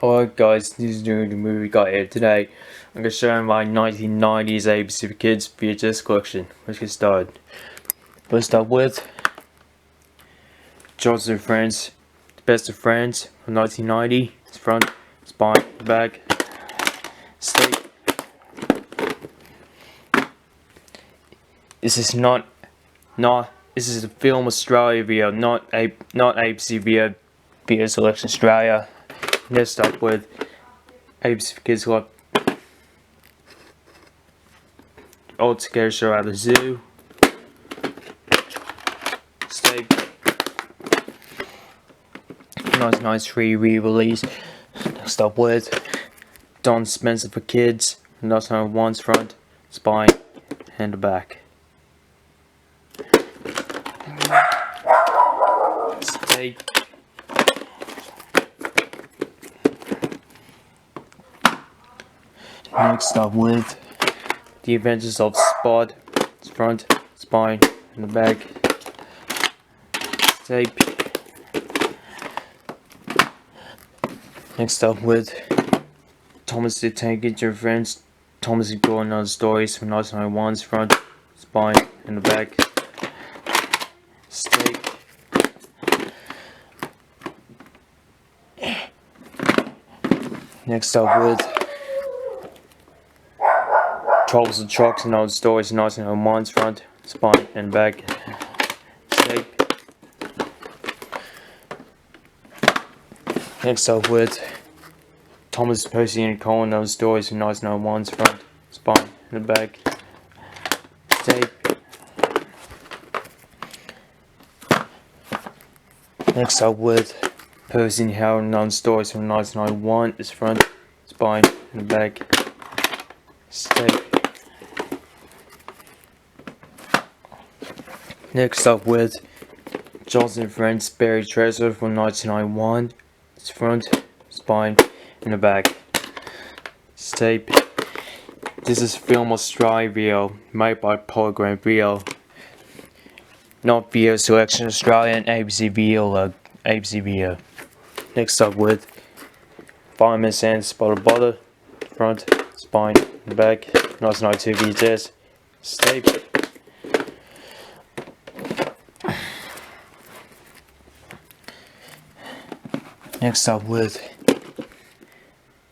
Alright guys, this is the movie we got here today. I'm going to show you my 1990s ABC for Kids VHS collection. Let's get started. Let's start with Johnson and Friends, The Best of Friends from 1990. It's front, spine, back, steak. This is this is a Film Australia video, not ABC video Selection Australia. Next up with ABC for Kids Club. All Together Show at the Zoo. Steak. 1993 re-release. Next up with Don Spencer for Kids. 1991's front, spine, and the back. Steak. Next up with The Adventures of Spot, front, spine, and the back. Tape. Next up with Thomas the Tank Engine Friends, Thomas and Gordon Other Stories from 1991's front, spine, and the back. Steak. Next up with Troubles and Trucks and Other Stories in 1901's front, spine, and back. Steak. Next up with Thomas, Percy and Cole and Other Stories in 1901's front, spine, and back. Steak. Next up with Percy and Howard and Other Stories from 1991, is front, spine, and back. Steak. Next up with Johnson and Friends Buried Treasure from 1991. It's front, spine, and the back. Tape. This is Film Australia video made by Polygram Video. Not Video Selection Australia and ABC Video. Next up with Fireman's and Spotted Butter. Front, spine, and back. 1992 VHS. Tape. Next up with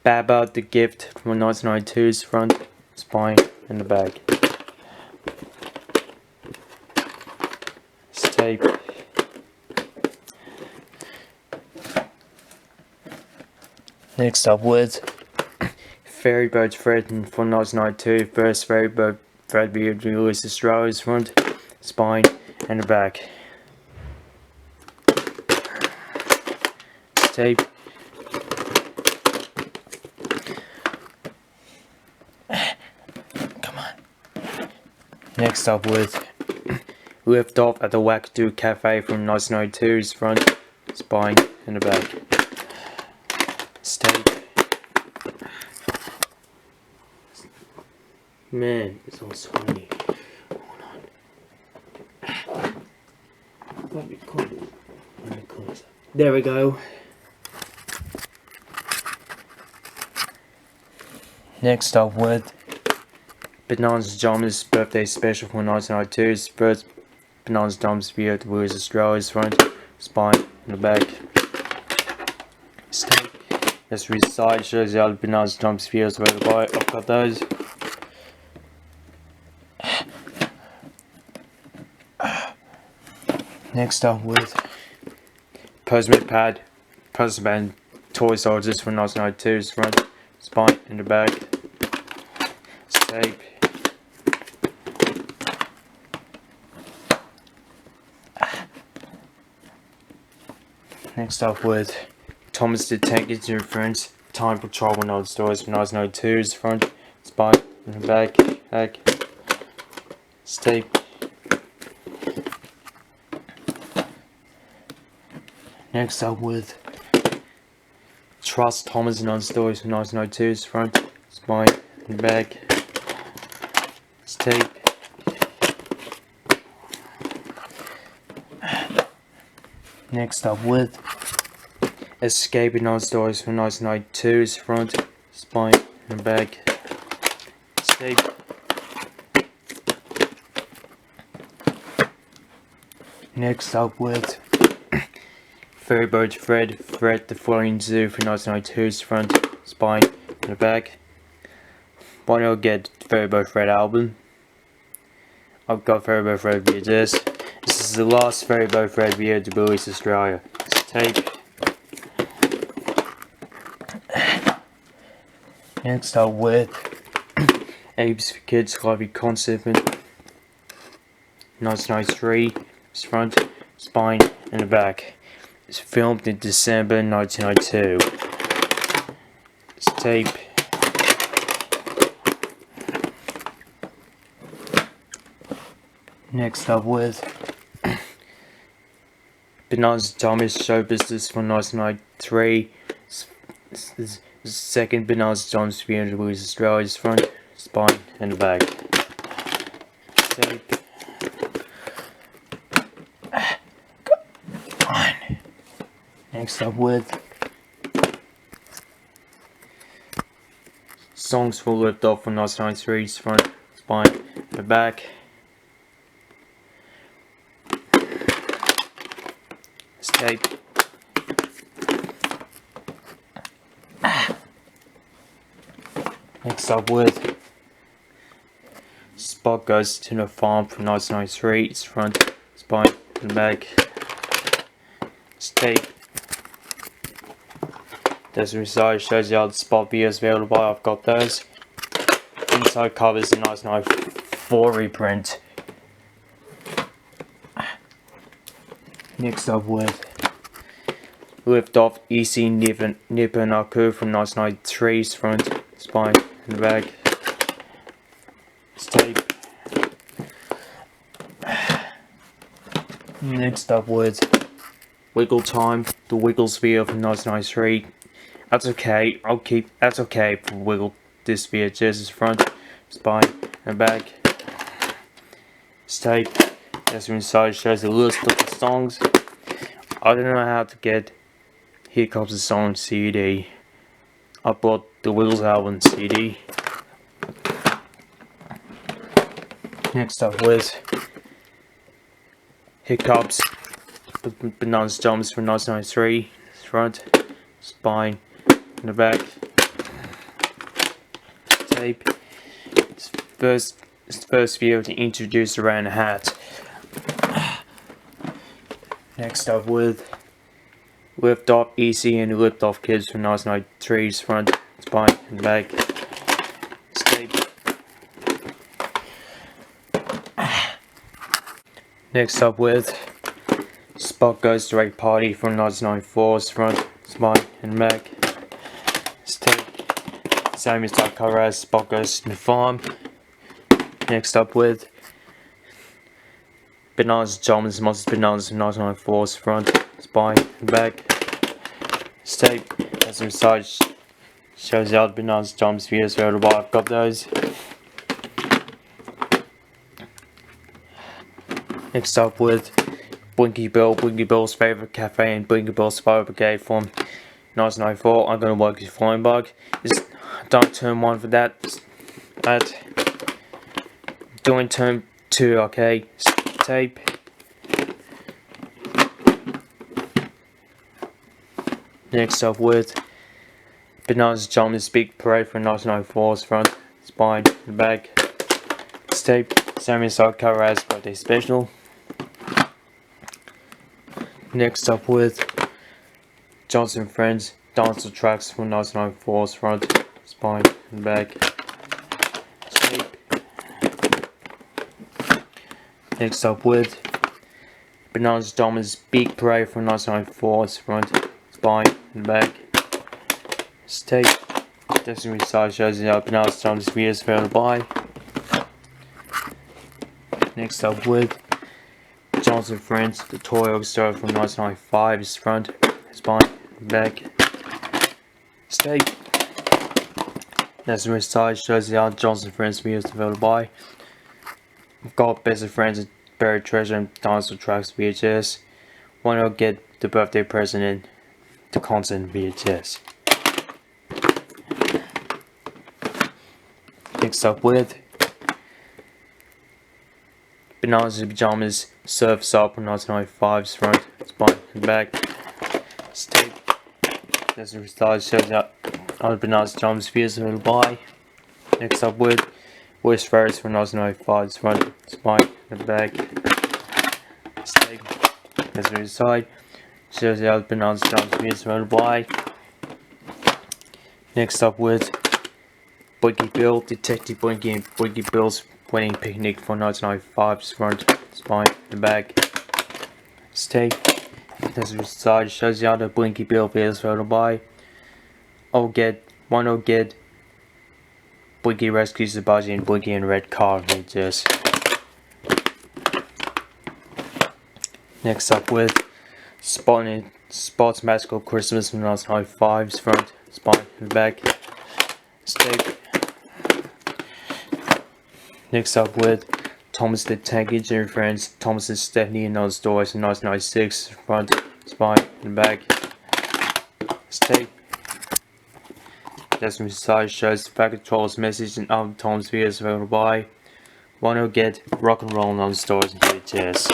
Baba the Gift from 1992's front, spine, and the back. Tape. Next up with Fairy Boat Fred from 1992, first Fairy Boat Fred video released Australia's front, spine, and the back. Tape. Come on. Next up with Lift Off at the Wackadoo Cafe from 1992's front, spine, and the back. Tape. Man, it's all sweaty. Hold on. Let me close it. There we go. Next up with Bananas Jum's birthday special from 1992's first Bananas Jum's video to lose Australia's front, spine, and the back. Steak. Let's read the side, shows you how the Bananas Jum's videos where to buy. I've got those. Next up with Postman Toy Soldiers from 1992's front, spine, and the back. Steak. Next up with Thomas the Tank Engine Friends, Time Patrol and Other Stories from 1992's front, spine, and the back. Steak. Next up with Trust Thomas and Other Stories from 1992's front, spine, and back. Tape. Next up with Escape and Stories from 1992 is front, spine, and back. Escape. Next up with Ferryboat Fred the Flying Zoo from 1992's front, spine, and the back. Why not get Ferryboat Fred album? I've got Ferryboat Fred VHS. This is the last Ferryboat Fred video to release Australia. It's tape. Next up with Apes for Kids Live concept in 1993. It's front, spine, and the back. It's filmed in December 1992. It's tape. Next up with Bananas Thomas Show Business from 1993. It's the second Bananas Thomas video to release Australia's front, spine, and the back. Tape. Next up with Songs for Lift Off from 1993's front, spine, and the back. It's tape. Next up with Spot Goes to the Farm from 1993. It's front, spine, and back. It's tape. This result shows you how the Spot videos available. I've got those. Inside cover is a nice 1994 reprint. Next up with Lift Off EC Nippon-Aku from 1993's front, spine, and the back. It's tape. Next up with Wiggle Time, the Wiggles video from 1993. That's okay. That's okay for Wiggle. This VHS is front, spine, and back. It's tape. This inside shows the list of the songs. I don't know how to get Here Comes the Song CD. I bought the Wiggles album CD. Next up with Hiccups, Bananas Jumps from 1993. Front, spine, and the back. Tape. It's the first video to introduce the round hat. Next up with Lift Off EC and the Lift Off Kids from 1993's front, spine, and back. It's tape. Next up with Spot Goes to Rake Party from 1994's front, spine, and back. It's tape. Same exact cover as Spot Goes to the Farm. Next up with Bananas John's Monsters Bananas from 1994's front, spine, and back. It's tape. As the side shows how the Bananas John's videos available. I've got those. Next up with Blinky Bill's Favourite Cafe and Blinky Bill's Fire Brigade from 1994. I'm gonna work with Flying Bug. Don't turn 1 for that. Doing turn 2, okay? Tape. Next up with Bananas John's Big Parade from 1994's front, spine, and back. It's tape. Same inside cover as Birthday Special. Next up with Johnson Friends Dance Tracks from 1994's front, spine, and back. It's tape. Next up with Bananas John's Big Parade from 1994's front, spine, and back. It's tape. This side shows you how Bananas John's videos found to buy. Next up with Johnson Friends, the Toy Orchestra from 1995's front, spine, and back. It's tape. This side shows you how Johnson Friends videos developed by. I've got Best of Friends and Buried Treasure and Dinosaur Tracks VHS. Why not get the birthday present in? the content VHS. Next up with Bananas and Pajamas, Surf's Up on 1995's front, spine and back. Tape. There's a restart, shows out on Bananas and Pajamas videos available by. Next up with West Ferris from 1995's front, spine and back. Tape. There's a restart, shows out Bananas and Pajamas videos available by. Next up with Blinky Bill, Detective Blinky and Blinky Bill's Wedding Picnic from 1995's front, spine, and back. Tape. There's a side shows you how the Blinky Bill videos photo by. Get Blinky rescues the Buzzy and Blinky in red car VHS. Next up with Spot's Magical Christmas from 1995's front, spine, and back. Tape. Next up with Thomas the Tank Engine and Friends, Thomas and Stephanie and those stories in 1996, front, spine, and back. Tape. That's from side shows the Packet Control's message and album Tom's videos available by. Wanna get rock and roll on stores and VHS.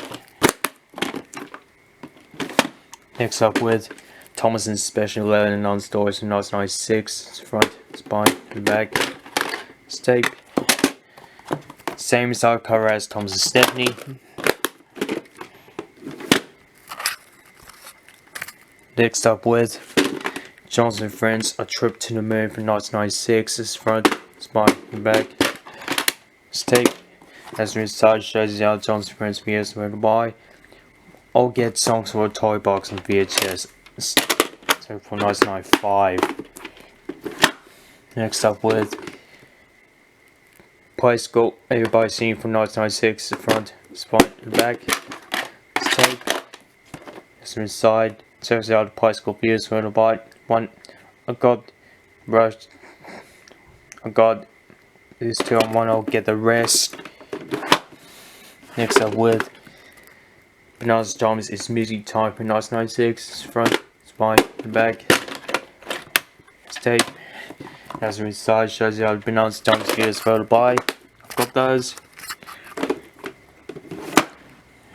Next up with Thomas and Special 11 and on stores in 1996, front, spine, and back. Tape. Same style cover as Thomas and Stephanie. Next up with Johnson and Friends, A Trip to the Moon from 1996. This front, spine, and back. Tape. As the inside shows you how Johnson and Friends videos were to buy. All get songs for a toy box on VHS. So from 1995. Next up with Bicycle, Everybody Singing from 1996, the front, spine, and back. Tape. That's the inside. Shows out the bicycle views for the bite. I got these two on one, I'll get the rest. Next up with Bananas and Pajamas, It's Music Time from 1996, front, spine, and back. Tape. As the inside shows you how the Bananas and Pajamas videos photo by. I've got those.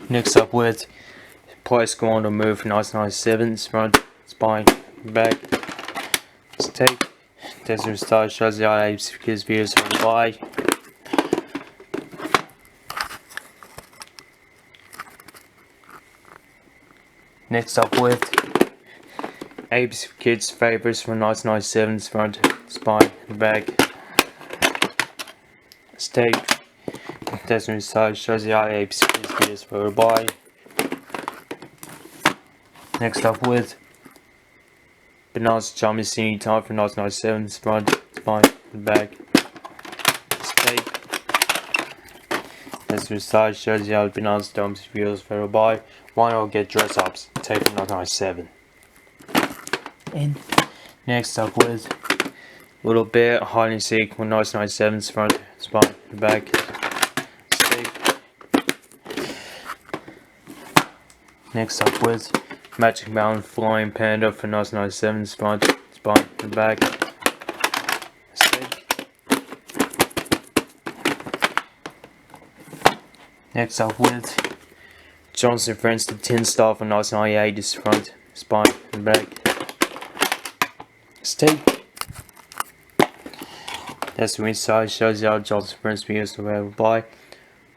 Next up with Bicycle on the Move from 1997, front, spine, and back. Tape. As the inside shows you how the kids videos photo by. Next up with Abe's Kids Favorites from 1997's front, spine, and back. Tape. That's the inside shows you how Abe's Kids videos photo by. Next up with Bananas and Pajamas Singing Time from 1997's front, spine, and back. Tape. That's the inside shows you how Bananas and Pajamas videos photo by. Why not get dress ups? Tape from 1997. And next up with Little Bear, Hide and Seek from 1997's front, spine, and back. Tape. Next up with Magic Mountain, Flying Panda from 1997's front, spine, and back. Tape. Next up with Johnson and Friends, The Tin Star from 1998's front, spine, and back. Tape. That's the inside shows you how Johnson and Friends videos are available by.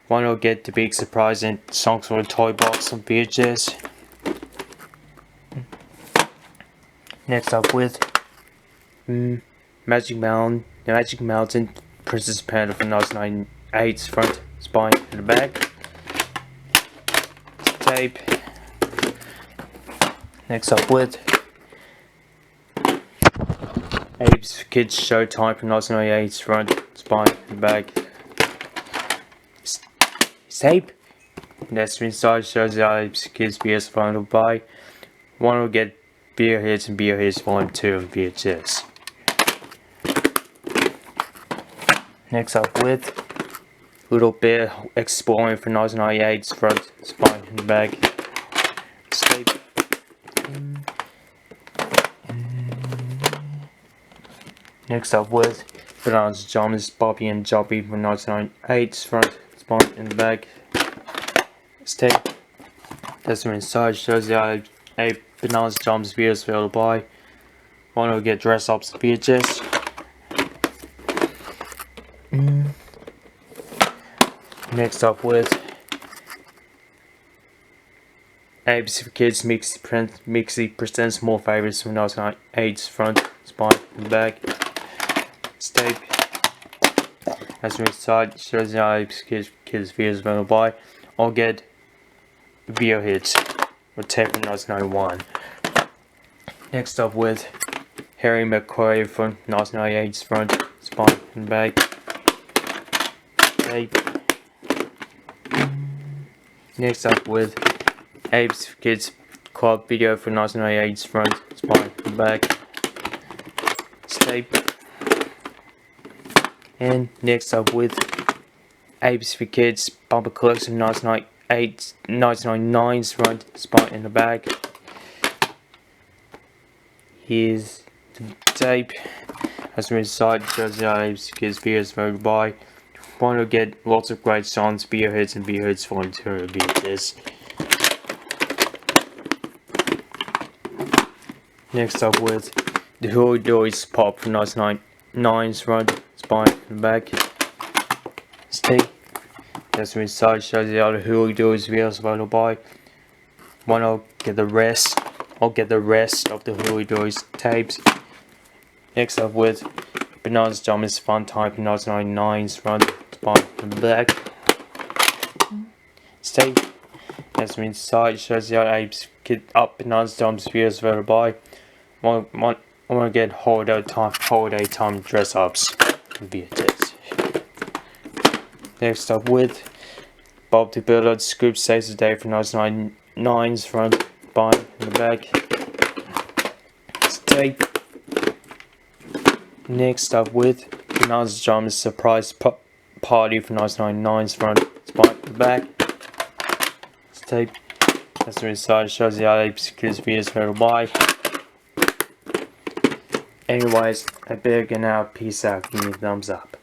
Why not get the big surprise and songs for a toy box on VHS. Next up with Magic Mountain, Princess Panda from 1998's front, spine, and the back. Tape. Next up with Abe's Kids Showtime from 1998's front, spine, and back. Tape. That's the inside shows the Abe's Kids VHS final by. One will get Beer Hits and Beer Hits Volume 2 of VHS. Next up with Little Bear Exploring from 1998's front, spine, and back. Tape. Next up with Bananas Pajamas, Bobby and Jobby from 1998. Front, spine, and back. Tape. That's the inside. Shows you a Bananas Pajamas video is available to buy. Want to get dress ups VHS. Next up with Abs for Kids Mixie presents more favorites from 1998. Front, spine, and back. Tape. As the inside shows you Abs Kids videos available to buy. I'll get video hits with tape from 1991. Next up with Harry McCoy from 1998's front, spine, and back. Tape. Next up with Abe's Kids Club video from 1998's front, spine, and back. Tape. And next up with Abe's for Kids Bumper Collection 1999's front, spine, and the back. Here's the tape. As the inside shows you Abe's Kids videos available to buy. Want to get lots of great songs, beer hits, and beer hits for interior beats. Next up with the Hooey Doys Pop from 1999's front, spine, and back. Tape. That's the inside shows you how the Hooey Doys videos available to buy. I'll get the rest of the Hooey Doys tapes. Next up with Bananas Pajamas Fun Time from 1999's front, spine, and back. Tape. That's the inside shows you how Abe's Kid Up Bananas Pajamas videos available to buy. I want to get holiday time dress ups via this. Next up with Bob the Builder Scoop Saves the Day from 1999's front, spine, and the back. Tape. Next up with Bananas Pajamas Surprise Party from 1999's front, spine, and the back. Tape. That's the inside shows you how Abe's Kids videos available to buy. Anyways, I better get out. Peace out. Give me a thumbs up.